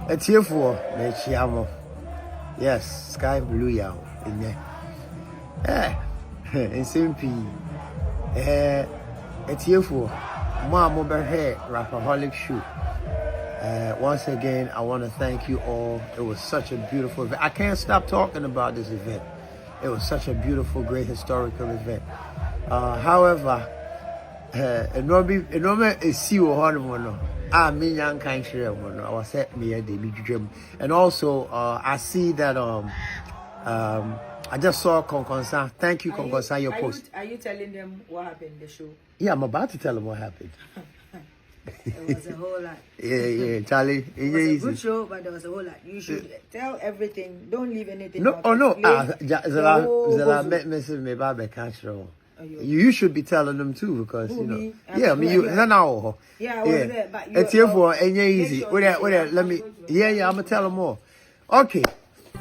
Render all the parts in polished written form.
It's here for Mechiamo. Yes, sky blue yaw. In Simpi. It's here for Mom over here, Rapperholic shoot. Once again, I want to thank you all. It was such a beautiful event. I can't stop talking about this event. It was such a beautiful, great historical event. However, and also I see that I just saw Konkonsa. Thank you, Konkonsa, your post. Are you telling them what happened in the show? Yeah, I'm about to tell them what happened. It was a whole lot. Yeah, Charlie. It was a good show, but there was a whole lot. You should tell everything. Don't leave anything No, out. oh no. You should be telling them too, because you know. Yeah, I mean, you. No. Yeah, I was there, but it's here for and easy. Wait there. Let me. Yeah. I'm gonna tell them more. Okay.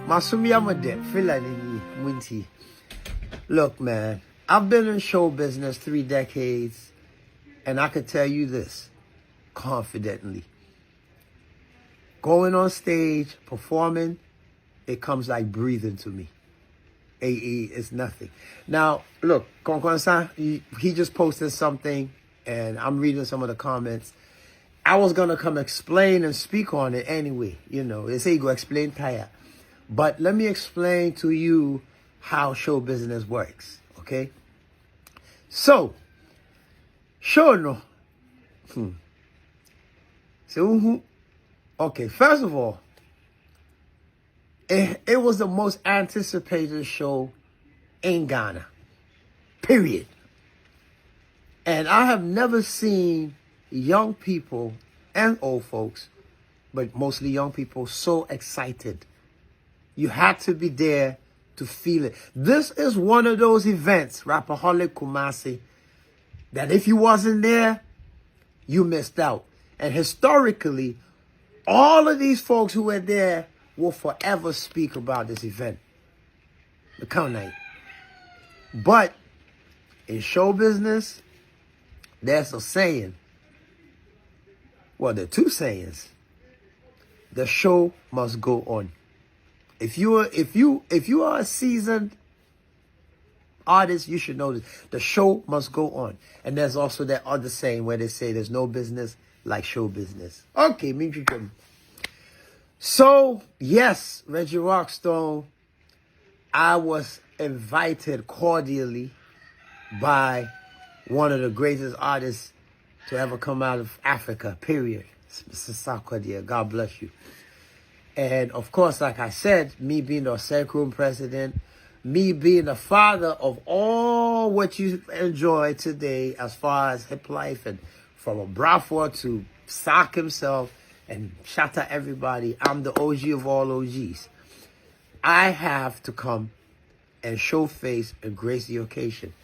Masumi Amade, Philani Winty. Look, man, I've been in show business 3 decades, and I could tell you this confidently. Going on stage, performing, it comes like breathing to me. AE is nothing. Now, look, Konkwan-san, he just posted something, and I'm reading some of the comments. I was going to come explain and speak on it anyway. You know, they say you go explain tire. But let me explain to you how show business works, okay? So, show no. So, okay, first of all, it was the most anticipated show in Ghana, period. And I have never seen young people and old folks, but mostly young people, so excited. You had to be there to feel it. This is one of those events, Rapperholic Kumasi, that if you wasn't there, you missed out. And historically, all of these folks who were there will forever speak about this event. The count night. But in show business, there's a saying. Well, there are 2 sayings. The show must go on. If you are a seasoned artist, you should know this. The show must go on. And there's also that other saying where they say there's no business like show business. Okay, Minji. So, yes, Reggie Rockstone, I was invited cordially by one of the greatest artists to ever come out of Africa, period. Mr. Sarkodia, God bless you. And of course, like I said, me being the Sacrum president, me being the father of all what you enjoy today as far as hip life, and from a Braford to Sock himself and Shatta everybody, I'm the OG of all OGs. I have to come and show face and grace the occasion.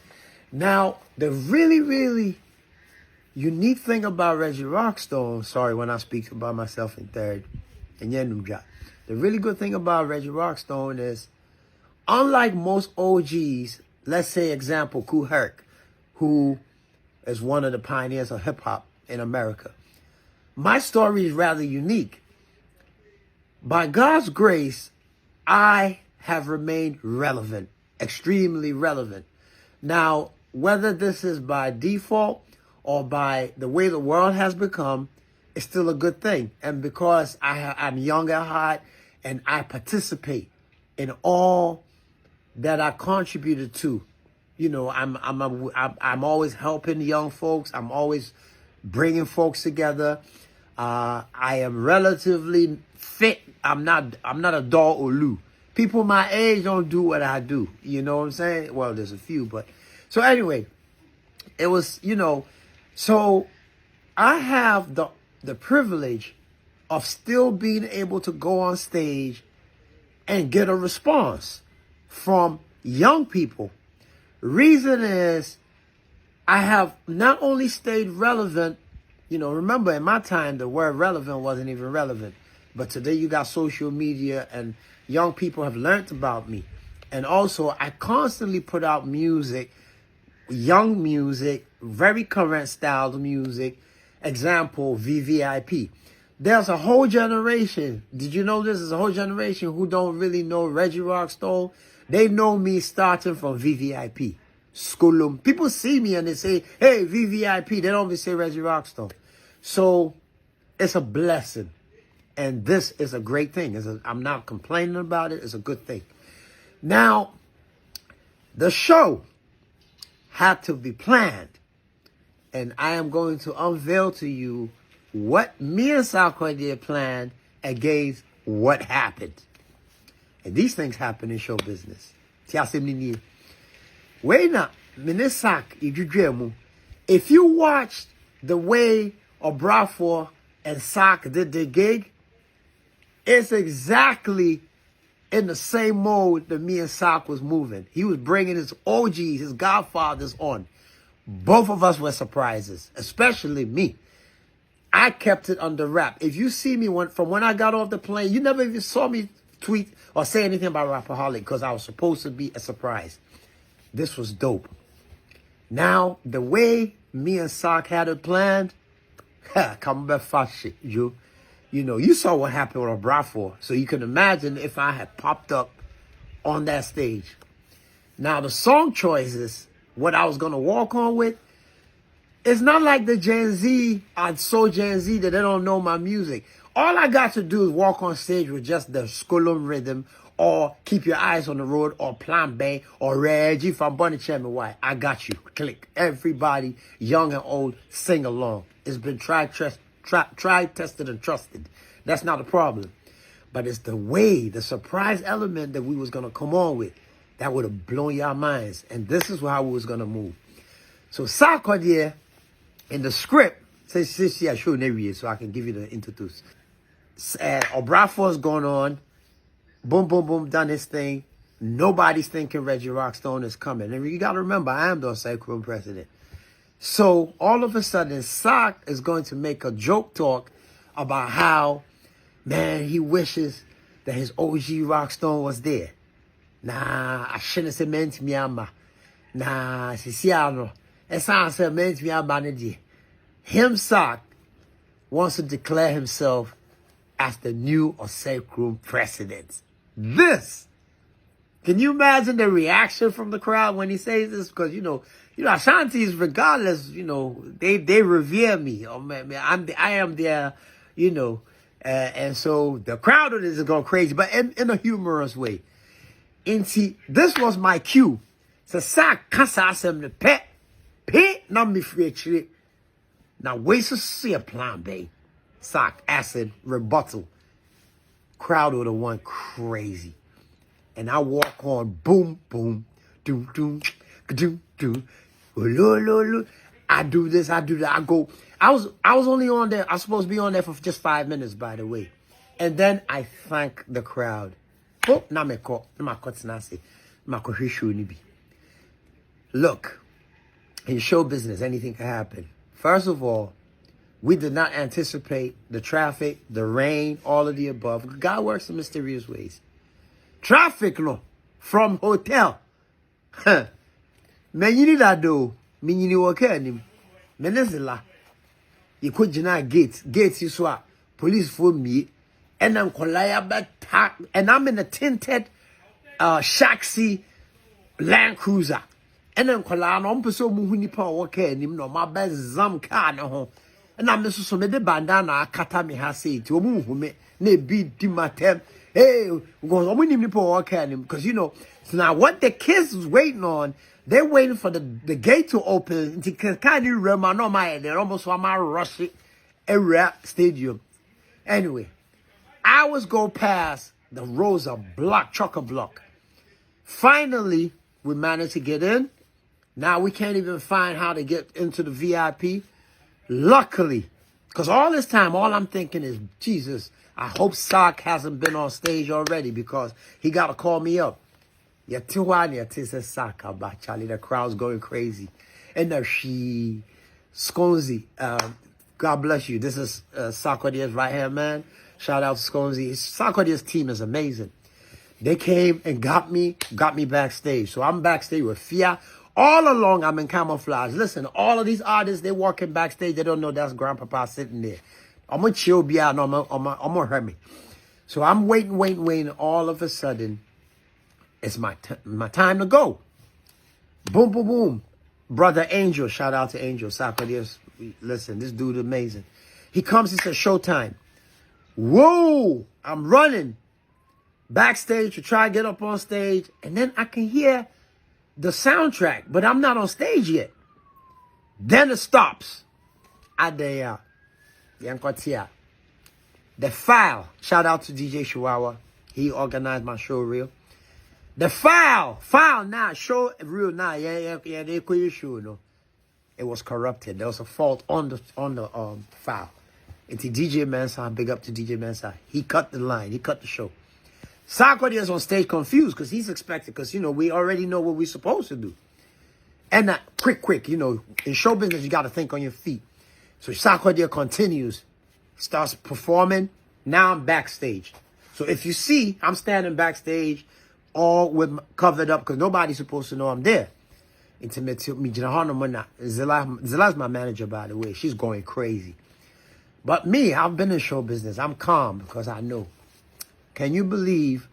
Now, the really, really unique thing about Reggie Rockstone, sorry when I speak about myself in third, and the really good thing about Reggie Rockstone is, unlike most OGs, let's say example, Kool Herc, who is one of the pioneers of hip hop in America. My story is rather unique. By God's grace, I have remained relevant, extremely relevant. Now, whether this is by default or by the way the world has become, it's still a good thing. And because I'm young at heart and I participate in all that I contributed to, you know, I'm always helping young folks. I'm always bringing folks together. I am relatively fit. I'm not a doll or Lou. People my age don't do what I do. You know what I'm saying? Well, there's a few, but so anyway, it was, you know, so I have the privilege of still being able to go on stage and get a response from young people. Reason is, I have not only stayed relevant, you know, remember in my time, the word relevant wasn't even relevant. But today you got social media and young people have learned about me. And also, I constantly put out music, young music, very current styled music. Example, VVIP. there's a whole generation. Did you know this? There's a whole generation who don't really know Reggie Rockstone. They know me starting from VVIP. Skulum. People see me and they say, hey, VVIP. They don't even say Reggie Rockstone. So it's a blessing. And this is a great thing. I'm not complaining about it. It's a good thing. Now, the show had to be planned. And I am going to unveil to you what me and Sarkodie planned against what happened. And these things happen in show business. If you watched the way Obrafour and Sak did their gig, it's exactly in the same mode that me and Sak was moving. He was bringing his OGs, his godfathers on. Both of us were surprises, especially me. I kept it under wrap. If you see me from when I got off the plane, you never even saw me tweet or say anything about Rapperholic because I was supposed to be a surprise. This was dope. Now, the way me and Sak had it planned, come back fast shit, you know, you saw what happened with Obrafour, so you can imagine if I had popped up on that stage. Now, the song choices, what I was going to walk on with, it's not like the Gen Z, I'm so Gen Z that they don't know my music. All I got to do is walk on stage with just the Skulum rhythm or Keep Your Eyes on the Road or Plan B or Reggie from Bunny Chairman White. I got you. Click. Everybody, young and old, sing along. It's been tried, tested, and trusted. That's not a problem. But it's the way, the surprise element that we was going to come on with that would have blown your minds. And this is how we was going to move. So Sarkodie, in the script, says, I show you so I can give you the introduce. Obrafour's going on. Boom, boom, boom, done his thing. Nobody's thinking Reggie Rockstone is coming. And you got to remember, I am the Sacrum president. So all of a sudden, Sak is going to make a joke talk about how, man, he wishes that his OG Rockstone was there. Nah, I shouldn't have said meant me, ama. Nah, Siciano. It's not said meant me, ama. Him, Sak, wants to declare himself as the new Sacrum president. This. Can you imagine the reaction from the crowd when he says this? Because, you know, Ashanti's, regardless, you know, they revere me. Oh, man, I am their, you know, and so the crowd of this is going crazy, but in a humorous way. And see, this was my cue. So, Sak, kasa asem ne pe, na me free. Now, wait to see a plan B. Sak, acid, rebuttal. Crowd would have went crazy. And I walk on, boom, boom, doom, doom, doom, doom. I do this, I do that. I go. I was only on there. I was supposed to be on there for just 5 minutes, by the way. And then I thank the crowd. Oh, look, in show business, anything can happen. First of all, we did not anticipate the traffic, the rain, all of the above. God works in mysterious ways. Traffic, no, from hotel. Man, you need that though. Me, you know, okay, Menezela. You could deny gates. Gates, you saw. Police for me. And I'm and I'm in a tinted Shaxi Land Cruiser. And I'm calling on person who need power care. No, my best zam car no. And I'm just so many bandana kata me has say to move me ne be dimatem. Hey, we need power care because you know. So now what the kids was waiting on, they're waiting for the gate to open. Kind of remember no my they're almost on my rush area stadium. Anyway, I was go past the rows of block, chocker block. Finally, we managed to get in. Now we can't even find how to get into the VIP. Luckily, because all this time, all I'm thinking is, Jesus, I hope Sak hasn't been on stage already because he got to call me up. Sak about Charlie. The crowd's going crazy. And now she, Skonzi, God bless you. This is Sarkodie's right hand man. Shout out to Skonzi. Sarkodie's team is amazing. They came and got me backstage. So I'm backstage with Fia. All along, I'm in camouflage. Listen, all of these artists, they walking backstage. They don't know that's Grandpapa sitting there. I'm gonna chill, be out, no, I'm gonna hurt me. So I'm waiting. All of a sudden, it's my time to go. Boom. Brother Angel, shout out to Angel. Sakadias, listen, this dude amazing. He comes, he says, showtime. Whoa, I'm running backstage to try to get up on stage. And then I can hear the soundtrack, but I'm not on stage yet. Then it stops. The file, shout out to DJ Chihuahua. He organized my show reel. The file now, show real now. Yeah, they could show, no. It was corrupted. There was a fault on the file. It's DJ Mensa, big up to DJ Mensa. He cut the line, he cut the show. Sarkodie is on stage confused because he's expected, because, you know, we already know what we're supposed to do. And quick, you know, in show business, you got to think on your feet. So Sarkodie continues, starts performing. Now I'm backstage. So if you see, I'm standing backstage, all with covered up, because nobody's supposed to know I'm there. Zila's my manager, by the way. She's going crazy. But me, I've been in show business. I'm calm because I know. Can you believe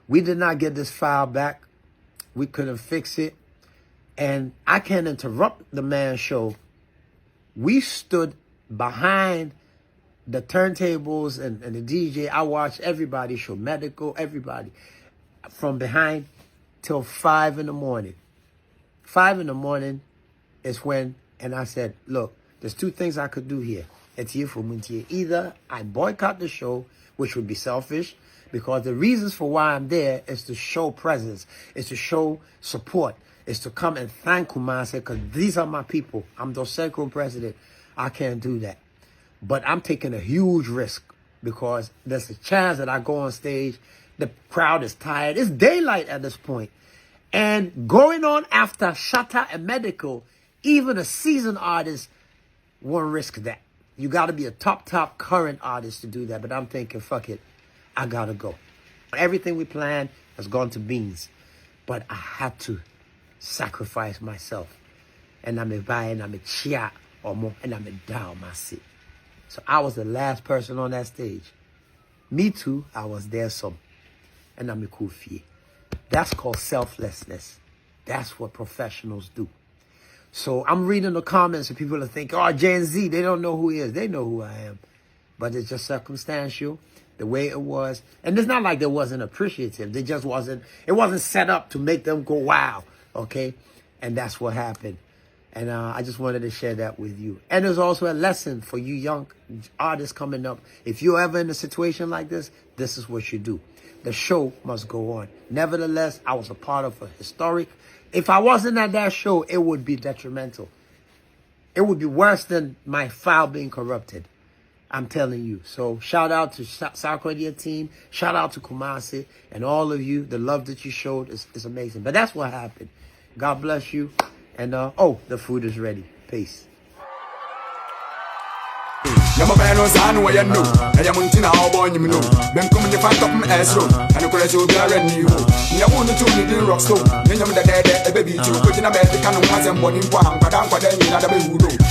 we did not get this file back? We couldn't fix it. And I can't interrupt the man's show. We stood behind the turntables and the DJ. I watched everybody show, medical, everybody, from behind till 5 in the morning. 5 in the morning is when, and I said, look, there's two things I could do here. Either I boycott the show, which would be selfish, because the reasons for why I'm there is to show presence, is to show support, is to come and thank Kumasi, because these are my people. I'm the second president. I can't do that. But I'm taking a huge risk because there's a chance that I go on stage, the crowd is tired. It's daylight at this point. And going on after Shatta and Medical, even a seasoned artist won't risk that. You got to be a top current artist to do that. But I'm thinking, fuck it, I got to go. Everything we planned has gone to beans. But I had to sacrifice myself. And I'm a buy and I'm a chia or more and I'm a down my seat. So I was the last person on that stage. Me too, I was there some. And I'm a kufi. That's called selflessness. That's what professionals do. So I'm reading the comments and people are thinking, oh, Gen Z, they don't know who he is. They know who I am. But it's just circumstantial, the way it was. And it's not like they wasn't appreciative. They just wasn't, it wasn't set up to make them go, wow, okay? And that's what happened. And I just wanted to share that with you. And there's also a lesson for you young artists coming up. If you're ever in a situation like this is what you do. The show must go on. Nevertheless, I was a part of a historic. If I wasn't at that show, it would be detrimental. It would be worse than my file being corrupted. I'm telling you. So shout out to Sarkodie team. Shout out to Kumasi and all of you. The love that you showed is amazing. But that's what happened. God bless you. And the food is ready. Peace. Yama bano zanu wa yanu na yamuntina obo nyimno bem kom the fact of esro and ko reso bi ara ni ho nya wonu to ni din rock stone nyam da dede e baby chu ko tina be kan no wasem boni mpo am kwada ni na da be wudo